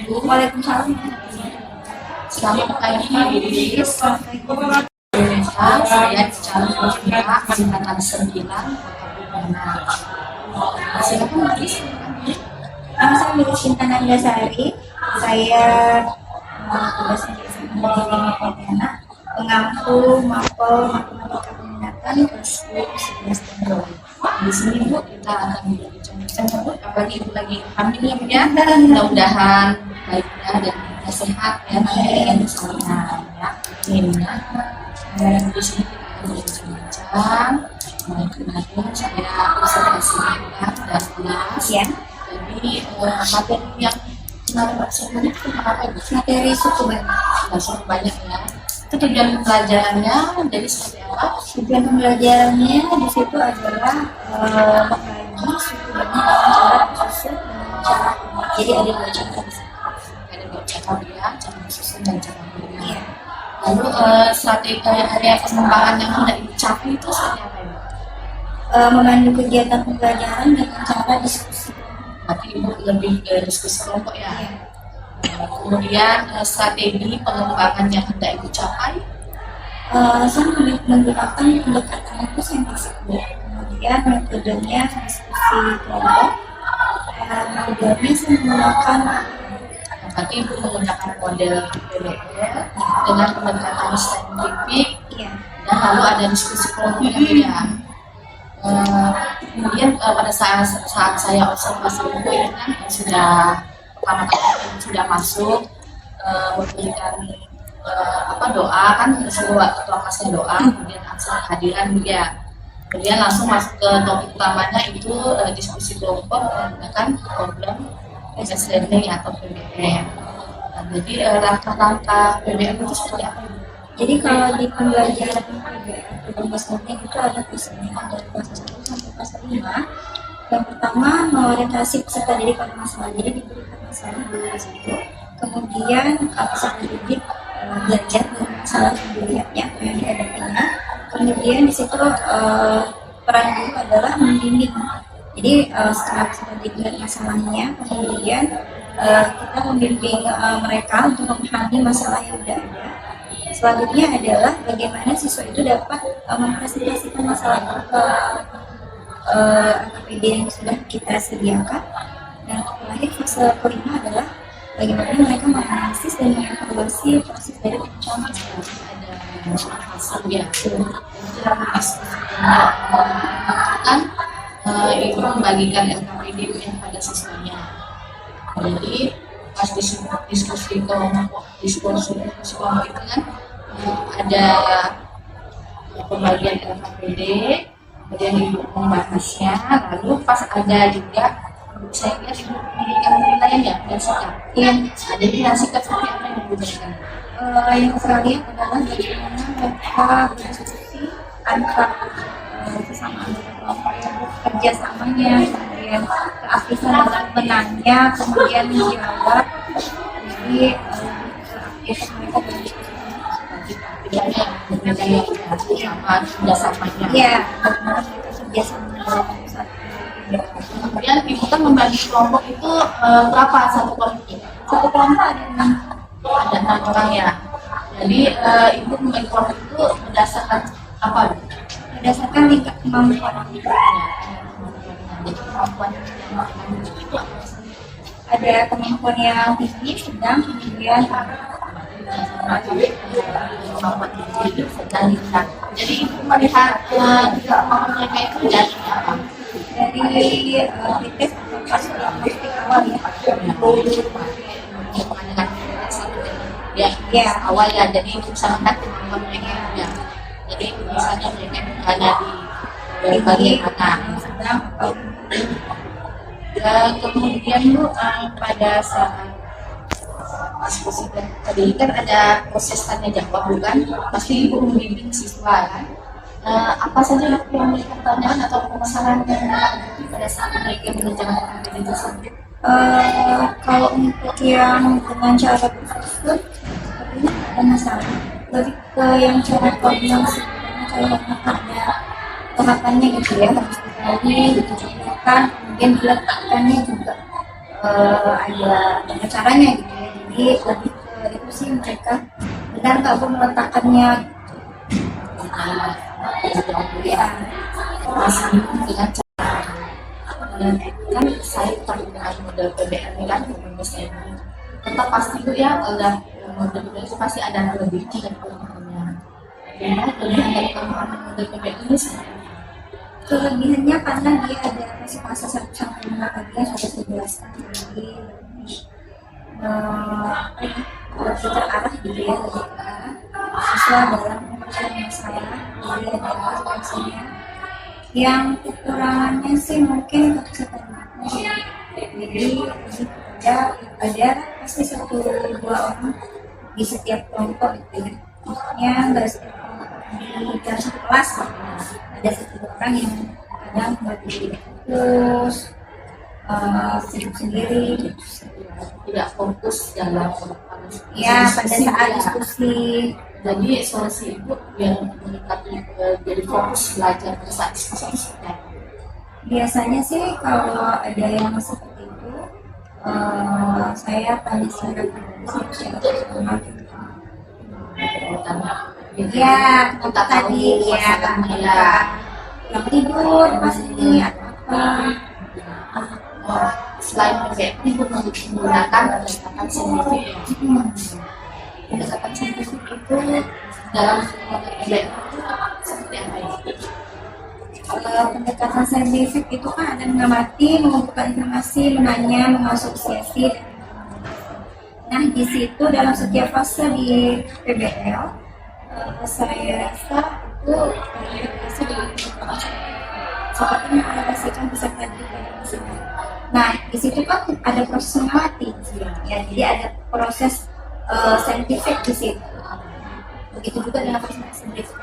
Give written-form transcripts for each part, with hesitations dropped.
Waalaikumsalam. Selamat pagi, di Indonesia. Saya calon peserta angkatan 9 Kota Pontianak. Silakan Mas. Nama saya Mili Sinta Nandasari. Saya tugas di Pontianak, mengampu mapel matematika peminatan kelas 11 tahun. Di sini Bu, kita akan berbincang-bincang Bu, apalagi Ibu lagi hamil ya, mudah-mudahan baiknya dan kita sehat ya, yang bersama ya. Di sini kita akan berbincang-bincang. Kemarin saya observasi dan kelas Ya. Jadi materi yang kemarin sebenarnya itu apa Ibu? Materi suku Banyak ya. Itu tujuan pelajarannya jadi seperti apa? Tujuan pembelajarannya di situ adalah mengkaji suku Bani dengan cara bersusun dan cara umat. Jadi ada dua cara. Ada dua cara ya, cara bersusun dan cara berbuat. Iya. Lalu strategi area pengembangan yang hendak dicapai itu seperti apa Ibu? Memandu kegiatan pembelajaran dengan cara diskusi. Berarti Ibu lebih ke diskusi kelompok ya. Iya. Kemudian strategi pengembangan yang hendak Ibu capai. Saya menggunakan pendekatan itu saintifik. Kemudian metodenya diskusi kelompok. Metodenya saya menggunakan Berarti Ibu menggunakan model PBL dengan pendekatan saintifik. ya. Dan lalu ada diskusi kelompok yang beda. Kemudian pada saat saya observasi buku ini kan sudah masuk memberikan doa kan, sebuah ketua kelasnya doa, kemudian aksen kehadiran dia. Kemudian langsung masuk ke topik utamanya itu diskusi kelompok menggunakan program business learning atau PBL. Jadi langkah-langkah PBL itu seperti apa? Jadi kalau di pembelajaran PBL, program learning itu ada keseluruhan dari kelas 1 sampai kelas 5. Yang pertama mengorientasi peserta didik pada masalah, jadi diberikan masalah dulu di situ. Kemudian peserta didik belajar dari masalah yang dilihatnya, yang dihadapinya. Kemudian di situ peran guru adalah membimbing. Jadi setelah peserta didik melihat masalahnya, kemudian kita membimbing mereka untuk memahami masalah yang sudah ada. Selanjutnya adalah bagaimana siswa itu dapat mempresentasikan masalah itu ke AKPD yang sudah kita sediakan. Dan terakhir fase kelima adalah bagaimana mereka menganalisis dan mengevaluasi proses dari pemecahan masalah. Ada fase ya. Kan Ibu membagikan LKPD pada siswanya. Jadi pas diskusi kelompok itu kan ada pembagian LKPD, kemudian Ibu membahasnya, lalu pas ada juga saya lihat Ibu memberikan penilaian ya dan sikap. Iya. Jadi sikap seperti apa yang Ibu berikan? Yang saya lihat adalah bagaimana mereka berdiskusi antara sesama anggota kelompok, kerjasamanya, kemudian keaktifan dalam menanya, kemudian menjawab. Jadi aktif mereka berdiskusi. Sama kerjasamanya. Iya, bagaimana mereka kerjasama dalam satu. Kemudian Ibu kan membagi kelompok itu berapa satu kelompok? Satu kelompok ada 6. Ada 6 orang ya. Jadi Ibu membagi kelompok itu berdasarkan apa? Berdasarkan tingkat kemampuan. Jadi kemampuan yang itu apa? Ada kemampuan yang tinggi, sedang, kemudian kemampuan tinggi, sedang, rendah. Jadi Ibu melihat kemampuan mereka itu dari apa? dari kritis atau pas diagnostik awal ya. Ya, awal ya, jadi Ibu bisa melihat kemampuan mereka ya. Jadi misalnya mereka ada di bagian mana, sedang atau kemudian Bu pada saat diskusi tadi kan ada proses tanya jawab bukan? Pasti Ibu membimbing siswa kan? Apa saja yang memberikan pertanyaan atau permasalahan yang dihadapi pada saat mereka mengerjakan PBL tersebut? kalau untuk yang dengan cara bersusun sepertinya ada masalah. Lebih ke yang cara koordinasi, cara ada tahapannya gitu ya, harus dikali, ditujukan, kemudian diletakkannya juga. ada caranya gitu ya. Jadi lebih ke itu sih, mereka benar nggak Bu meletakkannya ya. masih dengan cara kan saya dengan model PBL ini kan rumusnya ini tetap pasti itu ya ada model PBL itu pasti ada lebihnya dan kelemahannya. Jadi kelebihan dari kelemahan model PBL ini sebenarnya Kelebihannya karena dia ada fase 1 sampai 5 tadi yang sudah saya jelaskan, jadi lebih terarah gitu ya, lebih terarah siswa dalam menyelesaikan masalah. Jadi ada fase-fasenya. Yang kekurangannya sih mungkin keterlibatan ya. Jadi ada pasti 1-2 orang di setiap kelompok gitu ya. Maksudnya nggak setiap kelompok di dalam satu kelas gitu. Ada 1-2 orang yang kadang berdiri fokus, sibuk sendiri gitu. tidak fokus dalam Ya pada saat diskusi. Jadi solusi itu yang meningkatkan jadi fokus belajar pada saat diskusi seperti apa? Biasanya sih kalau ada yang seperti itu, saya tanya secara pribadi secara personal. Ya, kita tadi tahu ya, masalahnya yang tidur pasti atau apa. selain PBL itu menggunakan pendekatan saintifik ya. Pendekatan saintifik itu dalam PBL itu seperti apa ya? Pendekatan saintifik itu kan ada mengamati, mengumpulkan informasi, menanya, mengasosiasi. Nah di situ dalam setiap fase di PBL, saya rasa itu terbiasa dengan seperti mengalokasikan peserta didik pada masing-masing. Nah di situ kan ada proses mengamati, ya jadi ada proses saintifik di situ. Begitu juga dengan proses saintifik.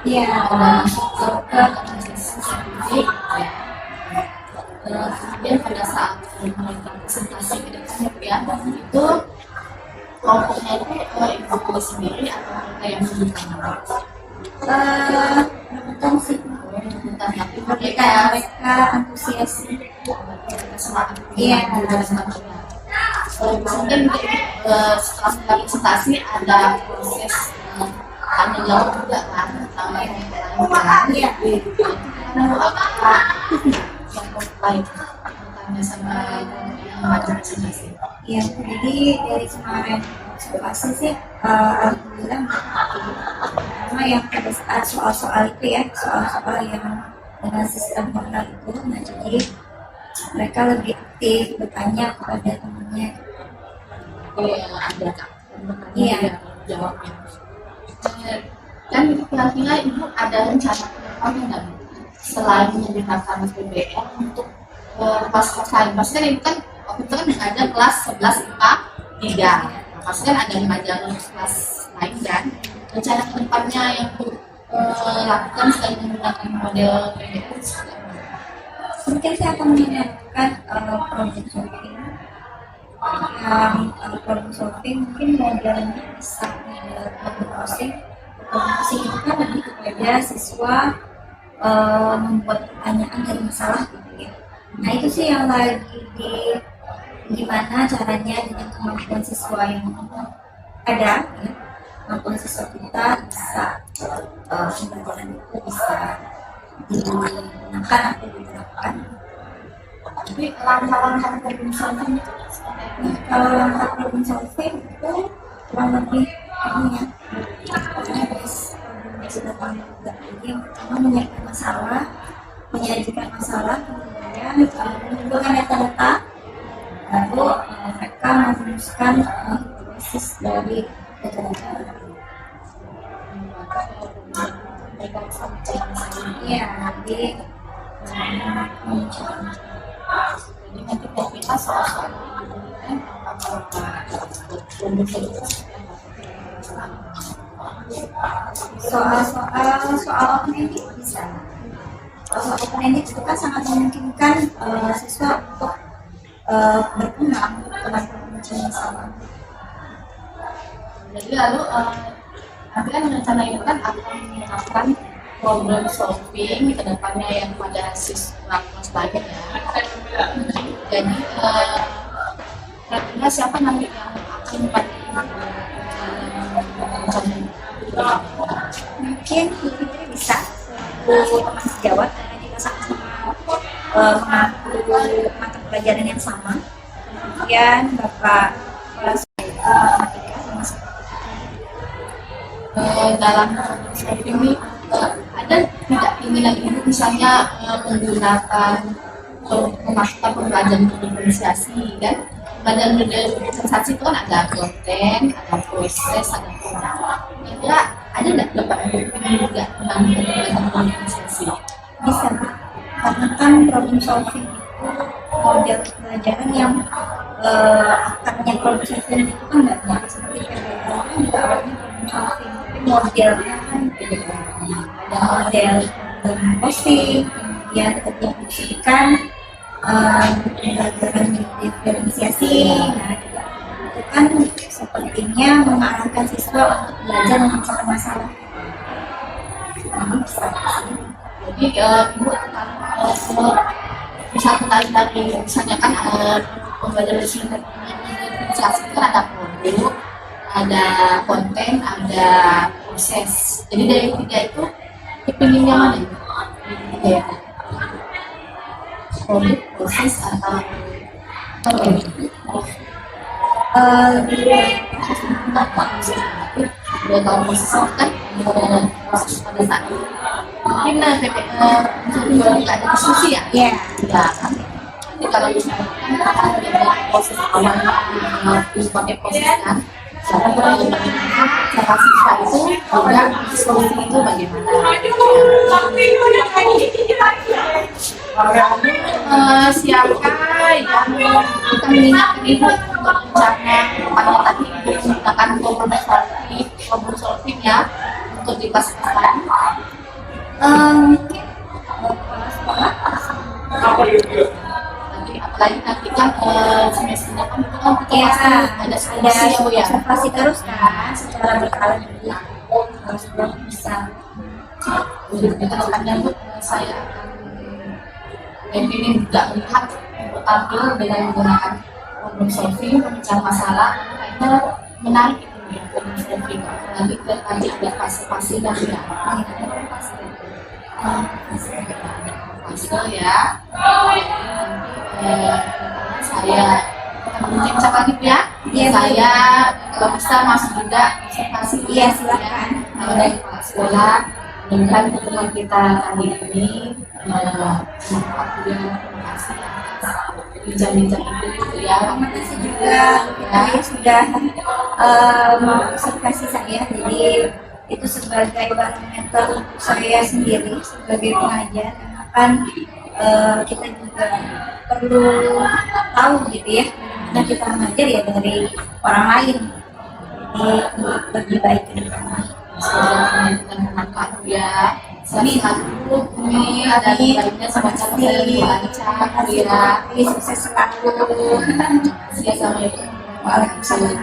Iya, kemudian pada saat melakukan presentasi ke depannya ya, itu kelompoknya itu individu sendiri atau mereka yang menunjukkan rebutan sih, tentang tapi mereka antusias. Iya. Kemudian setelah melakukan presentasi ada proses tanya jawab juga kan sama yang lain. Iya. Apa yang lain tanya sama yang macam presentasi. Ya, jadi dari kemarin observasi sih, alhamdulillah, karena yang pada saat soal-soal itu ya, soal-soal yang dengan sistem portal itu, nah jadi mereka lebih aktif bertanya kepada temannya. Ada Iya. jawabnya. Dan kira-kira ibu ada rencana kedepannya nggak Bu? Selain menggunakan PBL untuk kelas-kelas lain, pasti kan ibu kan waktu itu kan ada kelas 11 IPA 3, pasti kan ada mengajar kelas lain kan. Rencana kedepannya yang lakukan selain menggunakan model PBL seperti apa? Mungkin saya akan menanyakan project solving. Yang problem solving mungkin modelnya bisa model problem crossing. Problem crossing itu kan lebih kepada siswa membuat pertanyaan dari masalah gitu ya. Nah itu sih yang lagi gimana caranya dengan kemampuan siswa yang ada ya, kemampuan siswa kita bisa pembelajaran itu bisa digunakan atau diterapkan. Tapi langkah-langkah problem solving itu seperti apa? Nah, kalau langkah problem solving itu kurang lebih ini ya, pokoknya guys, problemnya sudah tahu juga. Jadi yang pertama menyiapkan masalah, menyajikan masalah, kemudian mengumpulkan data-data, lalu mereka merumuskan hipotesis dari data-data. Mereka bisa mencari masalah. Iya, nanti mencari. Jadi nanti kita soal-soal soal open-ended bisa. Soal open-ended itu kan sangat memungkinkan siswa untuk berkembang dalam mencari masalah. Jadi lalu nanti kan rencana itu kan akan menerapkan problem solving ke depannya yang pada siswa kelas lain ya. Jadi kira-kira siapa nanti yang akan Mungkin Bu Fitri bisa teman sejawat karena kita sama-sama mengambil mata pelajaran yang sama. Kemudian Bapak kelas matematika sama dalam solving ini ada tidak keinginan ibu misalnya menggunakan memasukkan pembelajaran diferensiasi kan? Pembelajaran diferensiasi itu kan ada konten, ada proses, ada format. Kira ada nggak Bapak yang juga tentang pembelajaran diferensiasi? bisa Pak. Karena kan problem solving itu model pelajaran yang akarnya problem solving itu kan banyak seperti PBL kan juga awalnya problem solving tapi modelnya kan beda. Ada model problem posting, kemudian tadi yang disebutkan pembelajaran diferensiasi. Nah juga itu kan sepertinya mengarahkan siswa untuk belajar memecahkan masalah. Jadi ibu bisa tertarik dari misalnya kan pembelajaran diferensiasi itu ada produk, ada konten, ada proses. Jadi dari tiga itu kepingin yang mana? Ya. Produk, proses atau dua tahun proses kan proses pada saat itu mungkin nggak ada diskusi ya Ya. ya kan. Jadi kalau misalnya proses awalnya pakai proses kan cara siswa itu juga diskusi itu bagaimana siapa yang kita mengingatkan ibu untuk rencana pada tadi ibu menggunakan problem solving ya untuk di kelas sekolah. Mungkin kepala sekolah Apalagi nanti kan semesternya kan itu kan kita ya pasti ada diskusi ya Bu ya. observasi terus kan secara berkala jadi harus belum bisa Kita depannya Bu saya akan ingin juga melihat tampil dengan menggunakan problem solving pemecahan masalah karena menarik itu ya problem solving. Nanti nanti ada fase-fase dan ya fase ya. Saya mungkin misalkan gitu ya. Iya, Saya kalau bisa masuk juga observasi Iya, silakan. Kalau dari kepala sekolah dengan pertemuan kita kali ini terima kasih bincang-bincang itu ya. terima kasih juga saya sudah mengobservasi saya jadi itu sebagai barometer untuk saya sendiri sebagai pengajar karena kan kita juga perlu tahu gitu ya bagaimana kita mengajar ya dari orang lain jadi untuk lebih baik ke depan. Semoga bermanfaat ya. Satu ini ada baiknya semacam lancar ya. Sukses selalu. Assalamualaikum. Waalaikumsalam.